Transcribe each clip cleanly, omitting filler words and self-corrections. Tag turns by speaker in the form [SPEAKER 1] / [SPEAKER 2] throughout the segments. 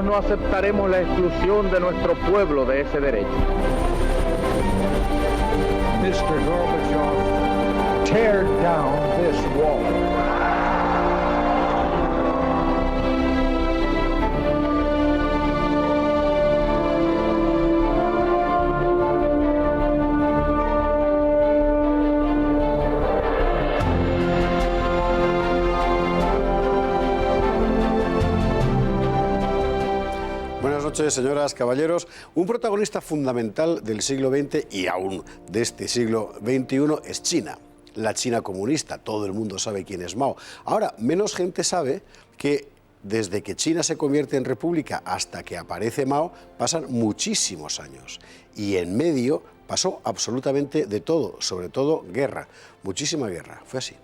[SPEAKER 1] no aceptaremos la exclusión de nuestro pueblo de ese derecho.
[SPEAKER 2] Mr. Gorbachev, tear down this wall.
[SPEAKER 3] Buenas noches, señoras, caballeros. Un protagonista fundamental del siglo XX y aún de este siglo XXI es China, la China comunista. Todo el mundo sabe quién es Mao. Ahora, menos gente sabe que desde que China se convierte en república hasta que aparece Mao pasan muchísimos años. Y en medio pasó absolutamente de todo, sobre todo guerra, muchísima guerra. Fue así.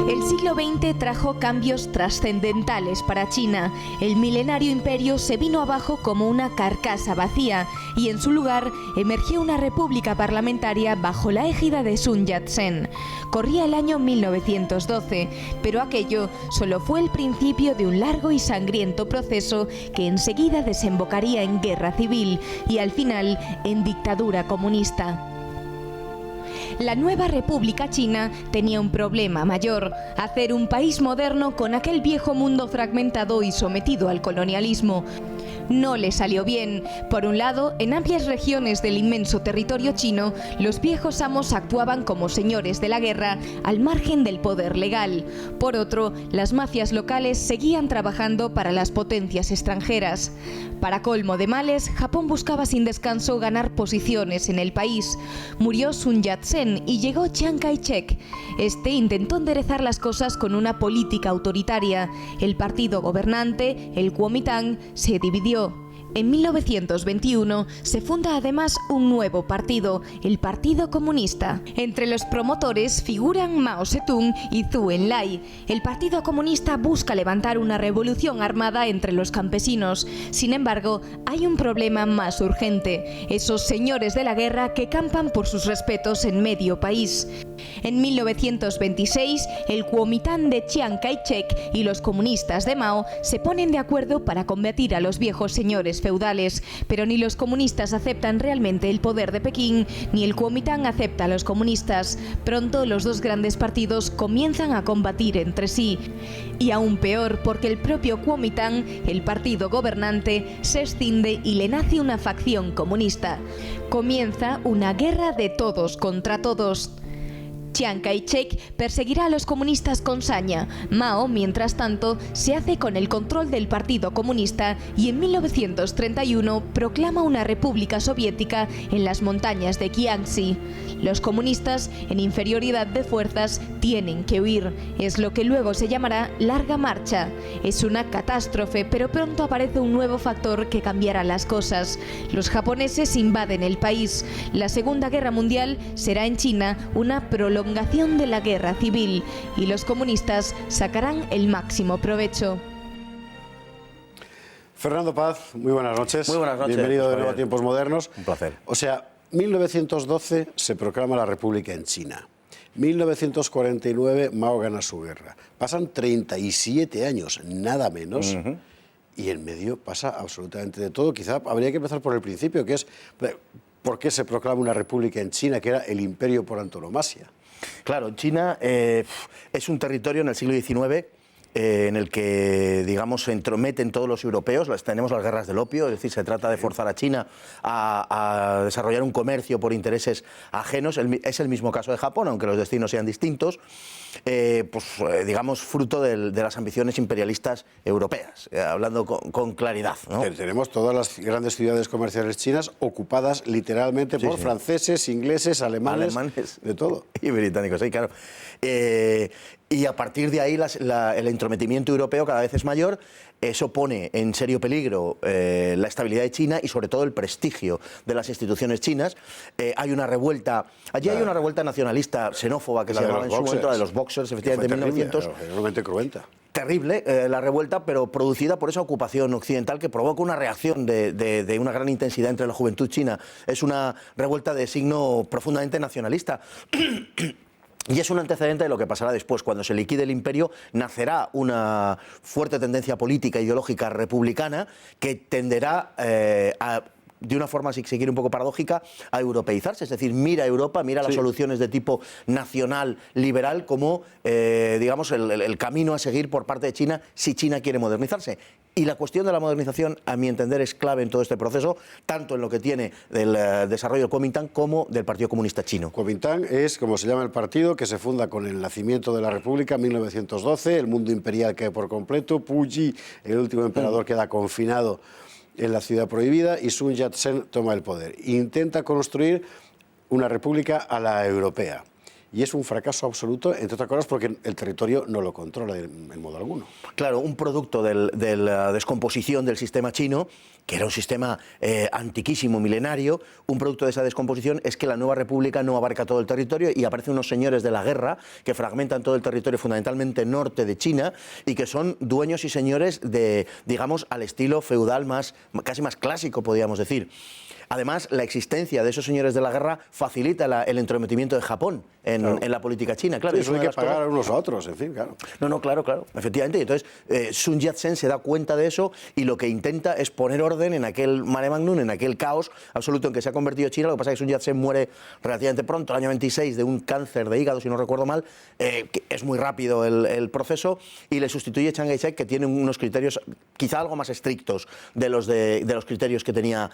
[SPEAKER 4] El siglo XX trajo cambios trascendentales para China. El milenario imperio se vino abajo como una carcasa vacía y en su lugar emergió una república parlamentaria bajo la égida de Sun Yat-sen. Corría el año 1912, pero aquello solo fue el principio de un largo y sangriento proceso que enseguida desembocaría en guerra civil y al final en dictadura comunista. La nueva República China tenía un problema mayor: hacer un país moderno con aquel viejo mundo fragmentado y sometido al colonialismo. No le salió bien. Por un lado, en amplias regiones del inmenso territorio chino, los viejos amos actuaban como señores de la guerra al margen del poder legal. Por otro, las mafias locales seguían trabajando para las potencias extranjeras. Para colmo de males, Japón buscaba sin descanso ganar posiciones en el país. Murió Sun Yat-sen y llegó Chiang Kai-shek. Este intentó enderezar las cosas con una política autoritaria. El partido gobernante, el Kuomintang, se dividió. En 1921 se funda además un nuevo partido, el Partido Comunista. Entre los promotores figuran Mao Zedong y Zhou Enlai. El Partido Comunista busca levantar una revolución armada entre los campesinos. Sin embargo, hay un problema más urgente: esos señores de la guerra que campan por sus respetos en medio país. En 1926, el Kuomintang de Chiang Kai-shek y los comunistas de Mao se ponen de acuerdo para combatir a los viejos señores feudales, pero ni los comunistas aceptan realmente el poder de Pekín, ni el Kuomintang acepta a los comunistas. Pronto los dos grandes partidos comienzan a combatir entre sí. Y aún peor, porque el propio Kuomintang, el partido gobernante, se escinde y le nace una facción comunista. Comienza una guerra de todos contra todos. Chiang Kai-shek perseguirá a los comunistas con saña. Mao, mientras tanto, se hace con el control del Partido Comunista y en 1931 proclama una república soviética en las montañas de Jiangxi. Los comunistas, en inferioridad de fuerzas, tienen que huir. Es lo que luego se llamará Larga Marcha. Es una catástrofe, pero pronto aparece un nuevo factor que cambiará las cosas. Los japoneses invaden el país. La Segunda Guerra Mundial será en China una prolongación de la guerra civil y los comunistas sacarán el máximo provecho.
[SPEAKER 3] Fernando Paz, muy buenas noches.
[SPEAKER 5] Muy buenas noches.
[SPEAKER 3] Bienvenido de nuevo a Tiempos Modernos.
[SPEAKER 5] Un placer.
[SPEAKER 3] O sea, 1912 se proclama la República en China. 1949 Mao gana su guerra. Pasan 37 años, nada menos. Y en medio pasa absolutamente de todo. Quizá habría que empezar por el principio, que es ¿por qué se proclama una república en China, que era el imperio por antonomasia?
[SPEAKER 5] Claro, China es un territorio en el siglo XIX en el que, digamos, se entrometen todos los europeos. Tenemos las guerras del opio, es decir, se trata de forzar a China a desarrollar un comercio por intereses ajenos. Es el mismo caso de Japón, aunque los destinos sean distintos, digamos, fruto de las ambiciones imperialistas europeas, hablando con claridad, ¿no?
[SPEAKER 3] Tenemos todas las grandes ciudades comerciales chinas ocupadas literalmente por franceses, ingleses, alemanes, de todo.
[SPEAKER 5] Y británicos, sí, claro. Y a partir de ahí el entrometimiento europeo cada vez es mayor. Eso pone en serio peligro la estabilidad de China y sobre todo el prestigio de las instituciones chinas. Hay una revuelta, allí hay una revuelta nacionalista xenófoba que se llamaba en su momento, la de los boxers, efectivamente, en 1900.
[SPEAKER 3] Realmente cruenta.
[SPEAKER 5] Terrible la revuelta, pero producida por esa ocupación occidental que provoca una reacción de una gran intensidad entre la juventud china. Es una revuelta de signo profundamente nacionalista. Y es un antecedente de lo que pasará después. Cuando se liquide el imperio, nacerá una fuerte tendencia política e ideológica republicana que tenderá de una forma, si se quiere, un poco paradójica, a europeizarse. Es decir, mira a Europa, mira las soluciones de tipo nacional, liberal, como, digamos, el camino a seguir por parte de China si China quiere modernizarse. Y la cuestión de la modernización, a mi entender, es clave en todo este proceso, tanto en lo que tiene del desarrollo del Kuomintang como del Partido Comunista Chino.
[SPEAKER 3] Kuomintang es, como se llama el partido, que se funda con el nacimiento de la República en 1912, el mundo imperial cae por completo, Puyi, el último emperador, queda confinado en la ciudad prohibida y Sun Yat-sen toma el poder. Intenta construir una república a la europea. Y es un fracaso absoluto, entre otras cosas, porque el territorio no lo controla en modo alguno.
[SPEAKER 5] Claro, un producto de la descomposición del sistema chino, que era un sistema antiquísimo, milenario. Un producto de esa descomposición es que la nueva república no abarca todo el territorio y aparecen unos señores de la guerra que fragmentan todo el territorio, fundamentalmente norte de China, y que son dueños y señores de, digamos, al estilo feudal casi más clásico, podríamos decir. Además, la existencia de esos señores de la guerra facilita el entrometimiento de Japón en la política china. Claro,
[SPEAKER 3] sí, eso hay que pagar a unos a otros, en fin, claro.
[SPEAKER 5] No, claro, efectivamente. Y entonces, Sun Yat-sen se da cuenta de eso y lo que intenta es poner orden en aquel mare magnum, en aquel caos absoluto en que se ha convertido China. Lo que pasa es que Sun Yat-sen muere relativamente pronto, el año 26, de un cáncer de hígado, si no recuerdo mal. Que es muy rápido el proceso, y le sustituye Chiang Kai-shek, que tiene unos criterios quizá algo más estrictos de los criterios que tenía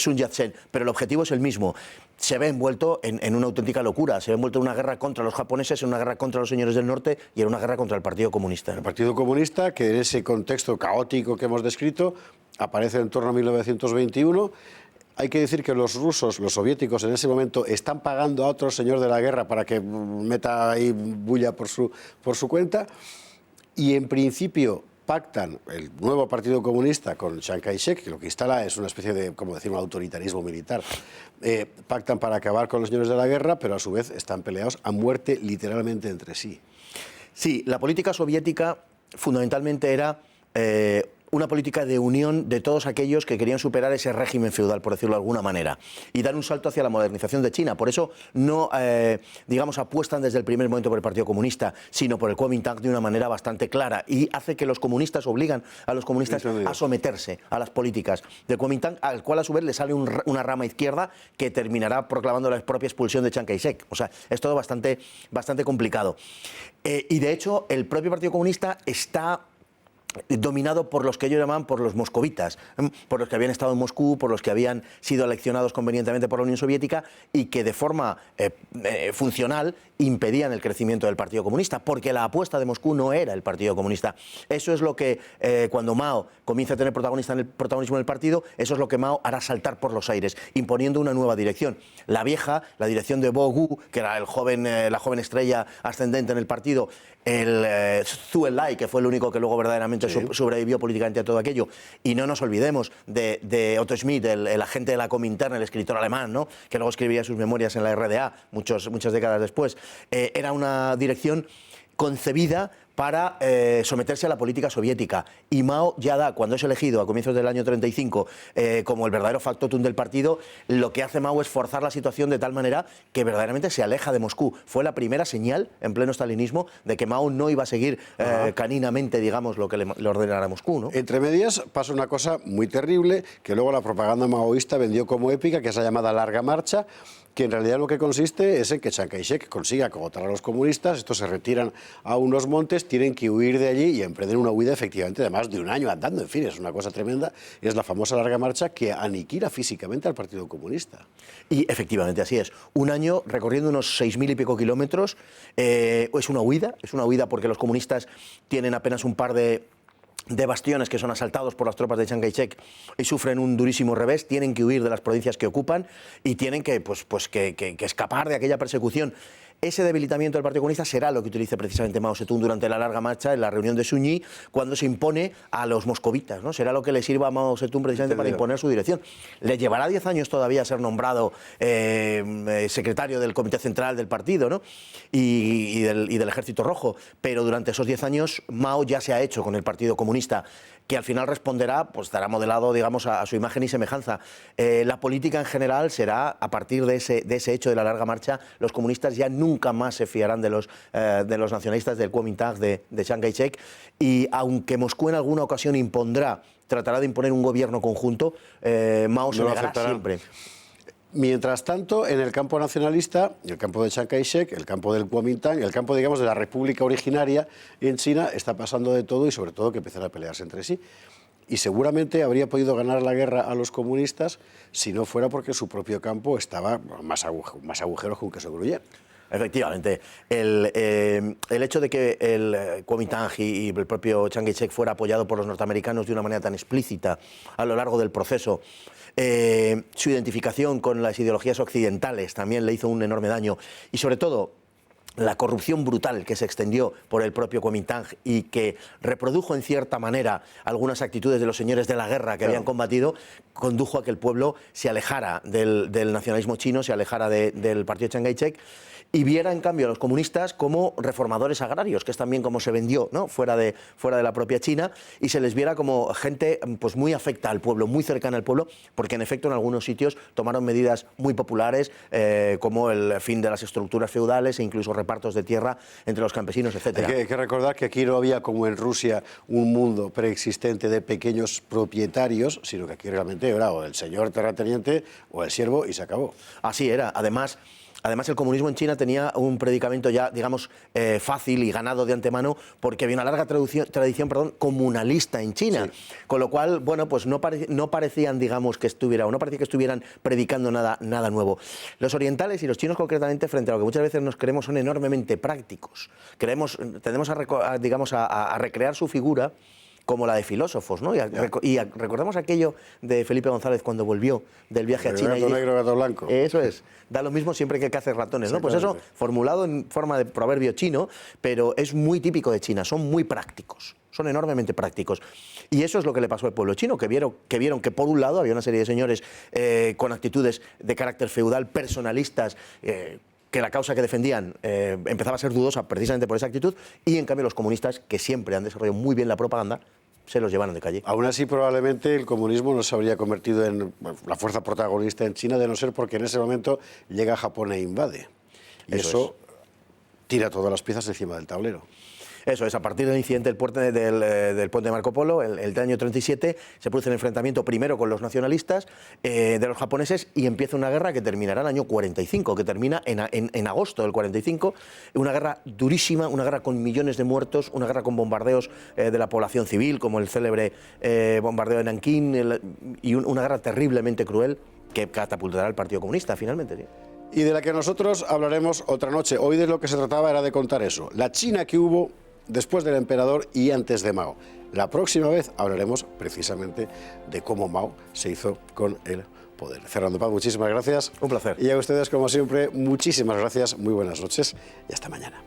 [SPEAKER 5] Sun Yat-sen, pero el objetivo es el mismo. Se ve envuelto en una auténtica locura, se ve envuelto en una guerra contra los japoneses, en una guerra contra los señores del norte y en una guerra contra el Partido Comunista.
[SPEAKER 3] El Partido Comunista, que en ese contexto caótico que hemos descrito, aparece en torno a 1921. Hay que decir que los rusos, los soviéticos, en ese momento están pagando a otro señor de la guerra para que meta ahí bulla por su cuenta, y en principio pactan el nuevo Partido Comunista con Chiang Kai-shek, que lo que instala es una especie de, como decir, un autoritarismo militar. Pactan para acabar con los señores de la guerra, pero a su vez están peleados a muerte literalmente entre sí.
[SPEAKER 5] Sí, la política soviética fundamentalmente era una política de unión de todos aquellos que querían superar ese régimen feudal, por decirlo de alguna manera, y dar un salto hacia la modernización de China. Por eso no, digamos, apuestan desde el primer momento por el Partido Comunista, sino por el Kuomintang de una manera bastante clara, y hace que los comunistas obligan a los comunistas a someterse a las políticas del Kuomintang, al cual a su vez le sale una rama izquierda que terminará proclamando la propia expulsión de Chiang Kai-shek. O sea, es todo bastante complicado. Y de hecho, el propio Partido Comunista está dominado por los que ellos llamaban por los moscovitas, por los que habían estado en Moscú, por los que habían sido aleccionados convenientemente por la Unión Soviética y que de forma funcional impedían el crecimiento del Partido Comunista, porque la apuesta de Moscú no era el Partido Comunista. Eso es lo que, cuando Mao comienza a tener protagonismo en el partido, eso es lo que Mao hará saltar por los aires, imponiendo una nueva dirección. La vieja, la dirección de Bo Gu, que era la joven estrella ascendente en el partido, el Zhou Enlai, que fue el único que luego verdaderamente sobrevivió políticamente a todo aquello, y no nos olvidemos de Otto Schmidt, el agente de la Comintern, el escritor alemán, ¿no?, que luego escribiría sus memorias en la RDA muchas décadas después. Era una dirección concebida para someterse a la política soviética, y Mao ya da, cuando es elegido a comienzos del año 35 como el verdadero factotum del partido, lo que hace Mao es forzar la situación de tal manera que verdaderamente se aleja de Moscú. Fue la primera señal en pleno stalinismo de que Mao no iba a seguir caninamente, digamos, lo que le ordenara Moscú, ¿no?
[SPEAKER 3] Entre medias pasa una cosa muy terrible que luego la propaganda maoísta vendió como épica, que es la llamada Larga Marcha, que en realidad lo que consiste es en que Chiang Kai-shek consiga agotar a los comunistas, estos se retiran a unos montes, tienen que huir de allí y emprenden una huida efectivamente de más de un año andando, en fin, es una cosa tremenda, es la famosa Larga Marcha que aniquila físicamente al Partido Comunista.
[SPEAKER 5] Y efectivamente así es, un año recorriendo unos 6.000 y pico kilómetros, es una huida porque los comunistas tienen apenas un par de bastiones que son asaltados por las tropas de Chiang Kai-shek y sufren un durísimo revés, tienen que huir de las provincias que ocupan y tienen que escapar de aquella persecución. Ese debilitamiento del Partido Comunista será lo que utilice precisamente Mao Zedong durante la Larga Marcha en la reunión de Sunyi, cuando se impone a los moscovitas, ¿no? Será lo que le sirva a Mao Zedong precisamente para imponer su dirección. Le llevará 10 años todavía a ser nombrado secretario del Comité Central del partido, ¿no?, y del Ejército Rojo, pero durante esos 10 años Mao ya se ha hecho con el Partido Comunista, que al final responderá, pues estará modelado, digamos, a su imagen y semejanza. La política en general será, a partir de ese hecho de la Larga Marcha, los comunistas ya nunca nunca más se fiarán de los nacionalistas del Kuomintang de Chiang Kai-shek, y aunque Moscú en alguna ocasión tratará de imponer un gobierno conjunto, Mao se negará siempre.
[SPEAKER 3] Mientras tanto, en el campo nacionalista, el campo de Chiang Kai-shek, el campo del Kuomintang, el campo, digamos, de la república originaria en China, está pasando de todo y sobre todo que empiezan a pelearse entre sí. Y seguramente habría podido ganar la guerra a los comunistas si no fuera porque su propio campo estaba más agujeros que un queso gruyère.
[SPEAKER 5] Efectivamente. El hecho de que el Kuomintang y el propio Chiang Kai-shek fuera apoyado por los norteamericanos de una manera tan explícita a lo largo del proceso, su identificación con las ideologías occidentales también le hizo un enorme daño, y sobre todo la corrupción brutal que se extendió por el propio Kuomintang y que reprodujo en cierta manera algunas actitudes de los señores de la guerra que habían combatido, condujo a que el pueblo se alejara del nacionalismo chino, se alejara del partido Chiang Kai-shek, y viera en cambio a los comunistas como reformadores agrarios, que es también como se vendió, ¿no?, fuera de la propia China, y se les viera como gente pues muy afecta al pueblo, muy cercana al pueblo, porque en efecto en algunos sitios tomaron medidas muy populares, como el fin de las estructuras feudales e incluso repartos de tierra entre los campesinos, etc.
[SPEAKER 3] Hay que recordar que aquí no había, como en Rusia, un mundo preexistente de pequeños propietarios, sino que aquí realmente era o el señor terrateniente o el siervo y se acabó.
[SPEAKER 5] Así era. Además, el comunismo en China tenía un predicamento ya, digamos, fácil y ganado de antemano, porque había una larga tradición comunalista en China. Sí. Con lo cual, bueno, pues no parecían, digamos, no parecía que estuvieran predicando nada nuevo. Los orientales y los chinos concretamente, frente a lo que muchas veces nos creemos, son enormemente prácticos. Tendemos a recrear su figura como la de filósofos, ¿no? Y recordamos aquello de Felipe González cuando volvió del viaje a China.
[SPEAKER 3] Gato negro, gato blanco.
[SPEAKER 5] Eso es. Da lo mismo siempre que caces ratones, ¿no? Pues eso, formulado en forma de proverbio chino, pero es muy típico de China. Son muy prácticos. Son enormemente prácticos. Y eso es lo que le pasó al pueblo chino, que vieron que por un lado había una serie de señores con actitudes de carácter feudal, personalistas, que la causa que defendían empezaba a ser dudosa precisamente por esa actitud, y en cambio los comunistas, que siempre han desarrollado muy bien la propaganda, se los llevaron de calle.
[SPEAKER 3] Aún así, probablemente el comunismo no se habría convertido en la fuerza protagonista en China, de no ser porque en ese momento llega Japón e invade. Y eso tira todas las piezas encima del tablero.
[SPEAKER 5] Eso es, a partir del incidente del puente de Marco Polo, el año 37, se produce el enfrentamiento primero con los nacionalistas de los japoneses, y empieza una guerra que terminará en el año 45, que termina en agosto del 45, una guerra durísima, una guerra con millones de muertos, una guerra con bombardeos de la población civil, como el célebre bombardeo de Nankín, y una guerra terriblemente cruel que catapultará al Partido Comunista finalmente, ¿sí?
[SPEAKER 3] Y de la que nosotros hablaremos otra noche. Hoy de lo que se trataba era de contar eso, la China que hubo después del emperador y antes de Mao. La próxima vez hablaremos precisamente de cómo Mao se hizo con el poder. Fernando Paz, muchísimas gracias.
[SPEAKER 5] Un placer.
[SPEAKER 3] Y a ustedes, como siempre, muchísimas gracias, muy buenas noches y hasta mañana.